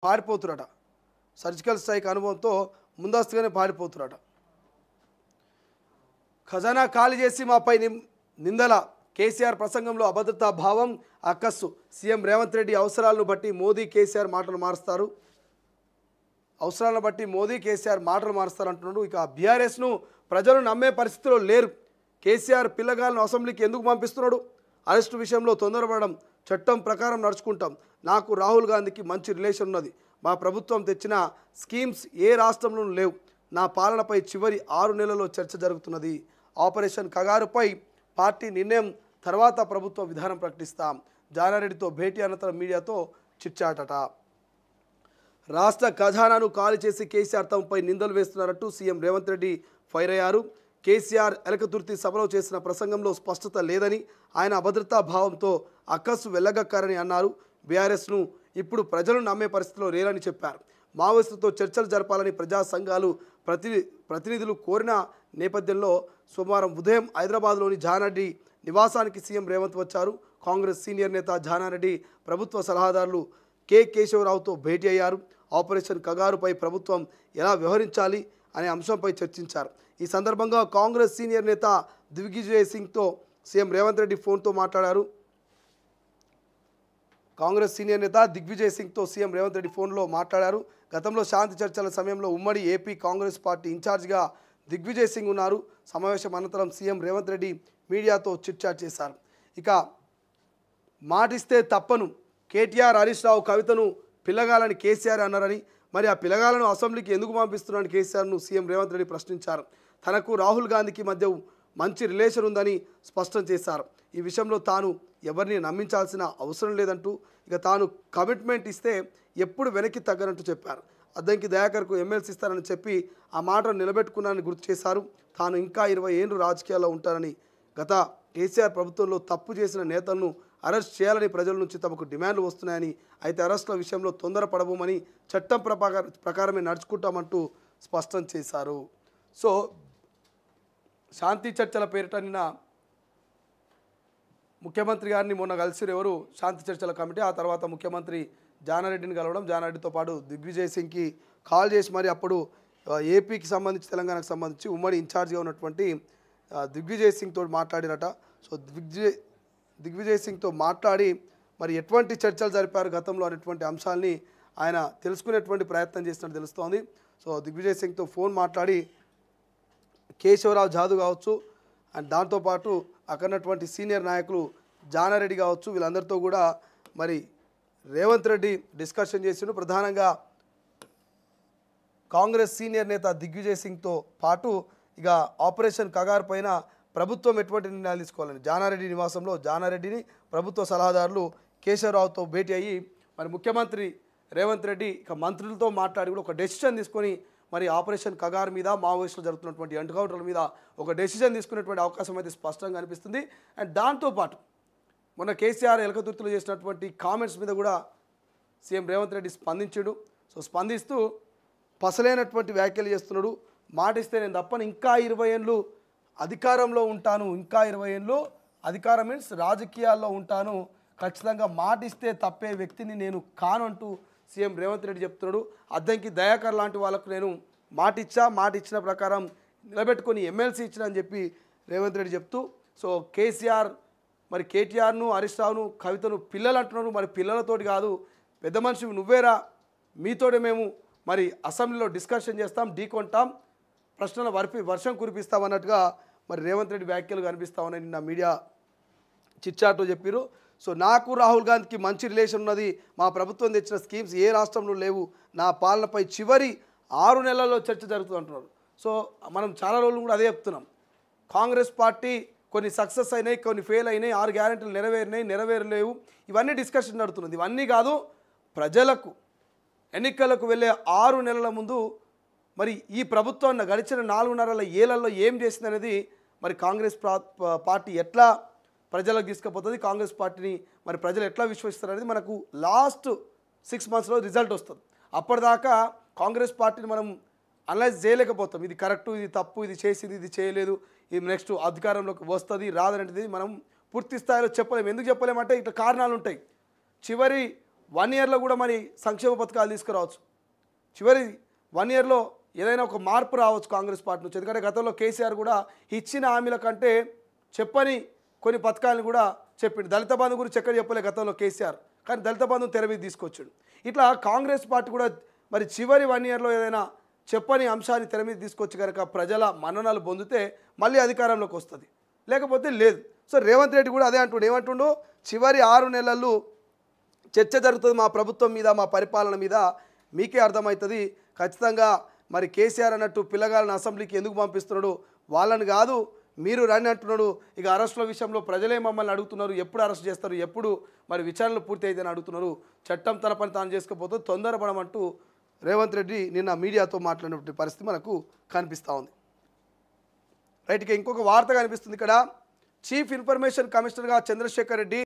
పారిపోతురట. Surgical strike అనుభవంతో ముందస్తుగానే పారిపోతురట. ఖజానా ఖాళీ చేసి మాపై నిందల కేసీఆర్ ప్రసంగంలో అభద్రతా భావం అక్కస్సు. సీఎం రేవంత్ రెడ్డి అవసరాలను బట్టి మోదీ కేసీఆర్ మాటలు మారుస్తారు. అవసరాలను బట్టి మోదీ కేసీఆర్ మాటలు మారుస్తారు అంటున్నాడు. ఇక బీఆర్ఎస్ను ప్రజలు నమ్మే పరిస్థితిలో లేరు. కేసీఆర్ పిల్లగాలను అసెంబ్లీకి ఎందుకు పంపిస్తున్నాడు? అరెస్టు విషయంలో తొందరపడడం, చట్టం ప్రకారం నడుచుకుంటాం. నాకు రాహుల్ గాంధీకి మంచి రిలేషన్ ఉన్నది. మా ప్రభుత్వం తెచ్చిన స్కీమ్స్ ఏ రాష్ట్రంలోనూ లేవు. నా పాలనపై చివరి 6 నెలల్లో చర్చ జరుగుతున్నది. ఆపరేషన్ కగారుపై పార్టీ నిర్ణయం తర్వాత ప్రభుత్వ విధానం ప్రకటిస్తాం. జానారెడ్డితో భేటీ అనంతరం మీడియాతో చిట్చాటట. రాష్ట్ర ఖజానాను ఖాళీ చేసి కేసీఆర్ తమపై నిందలు వేస్తున్నారంటూ సీఎం రేవంత్ రెడ్డి ఫైర్ అయ్యారు. కేసీఆర్ ఎలకతుర్తి సభలో చేసిన ప్రసంగంలో స్పష్టత లేదని, ఆయన అభద్రతా భావంతో అక్కస్సు వెళ్ళగక్కారని అన్నారు. బీఆర్ఎస్ను ఇప్పుడు ప్రజలు నమ్మే పరిస్థితిలో లేరని చెప్పారు. మావోయిస్టులతో చర్చలు జరపాలని ప్రజా సంఘాలు ప్రతినిధులు కోరిన నేపథ్యంలో సోమవారం ఉదయం హైదరాబాద్లోని జానారెడ్డి నివాసానికి సీఎం రేవంత్ వచ్చారు. కాంగ్రెస్ సీనియర్ నేత జానారెడ్డి ప్రభుత్వ సలహాదారులు కె కేశవరావుతో భేటీ అయ్యారు. ఆపరేషన్ కగారుపై ప్రభుత్వం ఎలా వ్యవహరించాలి అనే అంశంపై చర్చించారు. ఈ సందర్భంగా కాంగ్రెస్ సీనియర్ నేత దిగ్విజయ్ సింగ్తో సీఎం రేవంత్ రెడ్డి ఫోన్తో మాట్లాడారు. కాంగ్రెస్ సీనియర్ నేత దిగ్విజయ్ సింగ్తో సీఎం రేవంత్ రెడ్డి ఫోన్లో మాట్లాడారు. గతంలో శాంతి చర్చల సమయంలో ఉమ్మడి ఏపీ కాంగ్రెస్ పార్టీ ఇన్ఛార్జిగా దిగ్విజయ్ సింగ్ ఉన్నారు. సమావేశం అనంతరం సీఎం రేవంత్ రెడ్డి మీడియాతో చిట్చాట్ చేశారు. ఇక మాటిస్తే తప్పను, కేటీఆర్ హరీష్ రావు కవితను పిల్లగాలని కేసీఆర్ అన్నారని, మరి ఆ పిల్లగాలను అసెంబ్లీకి ఎందుకు పంపిస్తున్నారని కేసీఆర్ను సీఎం రేవంత్ రెడ్డి ప్రశ్నించారు. తనకు రాహుల్ గాంధీకి మధ్య మంచి రిలేషన్ ఉందని స్పష్టం చేశారు. ఈ విషయంలో తాను ఎవరిని నమ్మించాల్సిన అవసరం లేదంటూ, ఇక తాను కమిట్మెంట్ ఇస్తే ఎప్పుడు వెనక్కి తగ్గనంటూ చెప్పారు. అద్దంకి దయాకర్కు ఎమ్మెల్సీ ఇస్తారని చెప్పి ఆ మాటను నిలబెట్టుకున్నారని గుర్తు చేశారు. తాను ఇంకా 20 ఏళ్ళు రాజకీయాల్లో ఉంటానని, గత కేసీఆర్ ప్రభుత్వంలో తప్పు చేసిన నేతలను అరెస్ట్ చేయాలని ప్రజల నుంచి తమకు డిమాండ్లు వస్తున్నాయని, అయితే అరెస్టుల విషయంలో తొందరపడబోమని, చట్టం ప్రకారమే నడుచుకుంటామంటూ స్పష్టం చేశారు. సో శాంతి చర్చల పేరిట నిన్న ముఖ్యమంత్రి గారిని మొన్న కలిసిరు ఎవరు శాంతి చర్చల కమిటీ. ఆ తర్వాత ముఖ్యమంత్రి జానారెడ్డిని కలవడం, జానారెడ్డితో పాటు దిగ్విజయ్ సింగ్కి కాల్ చేసి మరి అప్పుడు ఏపీకి సంబంధించి తెలంగాణకు సంబంధించి ఉమ్మడి ఇన్ఛార్జ్గా ఉన్నటువంటి దిగ్విజయ్ సింగ్తో మాట్లాడిరట. సో దిగ్విజయ్ సింగ్తో మాట్లాడి మరి ఎటువంటి చర్చలు జరిపారు గతంలో అనేటువంటి అంశాలని ఆయన తెలుసుకునేటువంటి ప్రయత్నం చేసినట్టు తెలుస్తోంది. సో దిగ్విజయ్ సింగ్తో ఫోన్ మాట్లాడి కేశవరావు జాదు కావచ్చు, అండ్ దాంతోపాటు అక్కడటువంటి సీనియర్ నాయకులు జానారెడ్డి కావచ్చు, వీళ్ళందరితో కూడా మరి రేవంత్ రెడ్డి డిస్కషన్ చేసిండు. ప్రధానంగా కాంగ్రెస్ సీనియర్ నేత దిగ్విజయ్ సింగ్తో పాటు ఇక ఆపరేషన్ కగార్ పైన ప్రభుత్వం ఎటువంటి నిర్ణయాలు తీసుకోవాలని జానారెడ్డి నివాసంలో జానారెడ్డిని ప్రభుత్వ సలహాదారులు కేశవరావుతో భేటీ అయ్యి మరి ముఖ్యమంత్రి రేవంత్ రెడ్డి ఇక మంత్రులతో మాట్లాడి కూడా ఒక డెసిషన్ తీసుకొని మరి ఆపరేషన్ కగార్ మీద, మావోయిస్టులు జరుగుతున్నటువంటి ఎన్కౌంటర్ల మీద ఒక డెసిషన్ తీసుకునేటువంటి అవకాశం అయితే స్పష్టంగా అనిపిస్తుంది. అండ్ దాంతోపాటు మొన్న కేసీఆర్ ఎలకతుర్తిలో చేసినటువంటి కామెంట్స్ మీద కూడా సీఎం రేవంత్ రెడ్డి స్పందించాడు. సో స్పందిస్తూ పసలైనటువంటి వ్యాఖ్యలు చేస్తున్నాడు. మాటిస్తే నేను తప్పని ఇంకా 20 ఏళ్ళు అధికారంలో ఉంటాను, ఇంకా 20 ఏళ్ళు అధికారం మీన్స్ రాజకీయాల్లో ఉంటాను, ఖచ్చితంగా మాటిస్తే తప్పే వ్యక్తిని నేను కాను అంటూ సీఎం రేవంత్ రెడ్డి చెప్తున్నాడు. అద్దంకి దయాకర్ లాంటి వాళ్ళకు నేను మాట ఇచ్చిన ప్రకారం నిలబెట్టుకొని ఎమ్మెల్సీ ఇచ్చిన అని చెప్పి రేవంత్ రెడ్డి చెప్తూ, సో కేసీఆర్ మరి కేటీఆర్ను, హరీష్ రావును, కవితను పిల్లలు అంటున్నారు. మరి పిల్లలతోటి కాదు, పెద్ద మనిషి నువ్వేరా, మీతోటి మేము మరి అసెంబ్లీలో డిస్కషన్ చేస్తాం, ఢీకొంటాం, ప్రశ్నల వర్షం కురిపిస్తాం అన్నట్టుగా మరి రేవంత్ రెడ్డి వ్యాఖ్యలు కనిపిస్తా ఉన్నాయి. నిన్న మీడియా చిట్చాట్లో చెప్పారు. సో నాకు రాహుల్ గాంధీకి మంచి రిలేషన్ ఉన్నది. మా ప్రభుత్వం తెచ్చిన స్కీమ్స్ ఏ రాష్ట్రంలో లేవు. నా పాలనపై చివరి 6 నెలల్లో చర్చ జరుగుతుంది అంటున్నారు. సో మనం చాలా రోజులు కూడా అదే చెప్తున్నాం. కాంగ్రెస్ పార్టీ కొన్ని సక్సెస్ అయినాయి, కొన్ని ఫెయిల్ అయినాయి, 6 గ్యారెంటీలు నెరవేరలేవు, ఇవన్నీ డిస్కషన్ నడుతున్నది. ఇవన్నీ కాదు, ప్రజలకు ఎన్నికలకు వెళ్ళే 6 నెలల ముందు మరి ఈ ప్రభుత్వం గడిచిన 4.5 ఏళ్లలో ఏం చేసింది అనేది మరి కాంగ్రెస్ పార్టీ ఎట్లా ప్రజలకు తీసుకుపోతుంది, కాంగ్రెస్ పార్టీని మరి ప్రజలు ఎట్లా విశ్వసిస్తారు అనేది మనకు లాస్ట్ 6 మంత్స్లో రిజల్ట్ వస్తుంది. అప్పటిదాకా కాంగ్రెస్ పార్టీని మనం అనలైజ్ చేయలేకపోతాం. ఇది కరెక్టు, ఇది తప్పు, ఇది చేసింది, ఇది చేయలేదు, ఇది నెక్స్ట్ అధికారంలోకి వస్తుంది రాదనేది మనం పూర్తి స్థాయిలో చెప్పలేము. ఎందుకు చెప్పలేమంటే ఇట్లా కారణాలు ఉంటాయి. చివరి 1 ఇయర్లో కూడా మరి సంక్షేమ పథకాలు తీసుకురావచ్చు. చివరి 1 ఇయర్లో ఏదైనా ఒక మార్పు రావచ్చు కాంగ్రెస్ పార్టీ నుంచి. ఎందుకంటే గతంలో కేసీఆర్ కూడా ఇచ్చిన హామీల కంటే చెప్పని కొన్ని పథకాలను కూడా చెప్పిండు. దళిత బంధు గురించి ఎక్కడ చెప్పలే గతంలో కేసీఆర్, కానీ దళిత బంధుని తెర మీద తీసుకొచ్చాడు. ఇట్లా కాంగ్రెస్ పార్టీ కూడా మరి చివరి 1 ఇయర్లో ఏదైనా చెప్పని అంశాన్ని తెర మీద తీసుకొచ్చి కనుక ప్రజల మన్ననలు పొందితే మళ్ళీ అధికారంలోకి వస్తుంది, లేకపోతే లేదు. సో రేవంత్ రెడ్డి కూడా అదే అంటుండు. ఏమంటుండు, చివరి 6 నెలలు చర్చ జరుగుతుంది మా ప్రభుత్వం మీద, మా పరిపాలన మీద, మీకే అర్థమవుతుంది. ఖచ్చితంగా మరి కేసీఆర్ అన్నట్టు పిల్లగాళ్ళని అసెంబ్లీకి ఎందుకు పంపిస్తున్నాడు, వాళ్ళని కాదు మీరు రండి అంటున్నాడు. ఇక అరెస్టుల విషయంలో ప్రజలే మమ్మల్ని అడుగుతున్నారు, ఎప్పుడు అరెస్ట్ చేస్తారు, ఎప్పుడు మరి విచారణలు పూర్తి అయితేని అడుగుతున్నారు. చట్టం తన పని తాను చేసుకుపోతూ తొందరపడమంటూ రేవంత్ రెడ్డి నిన్న మీడియాతో మాట్లాడినటువంటి పరిస్థితి మనకు కనిపిస్తూ ఉంది. రైట్గా ఇంకొక వార్త కనిపిస్తుంది ఇక్కడ. చీఫ్ ఇన్ఫర్మేషన్ కమిషనర్గా చంద్రశేఖర్ రెడ్డి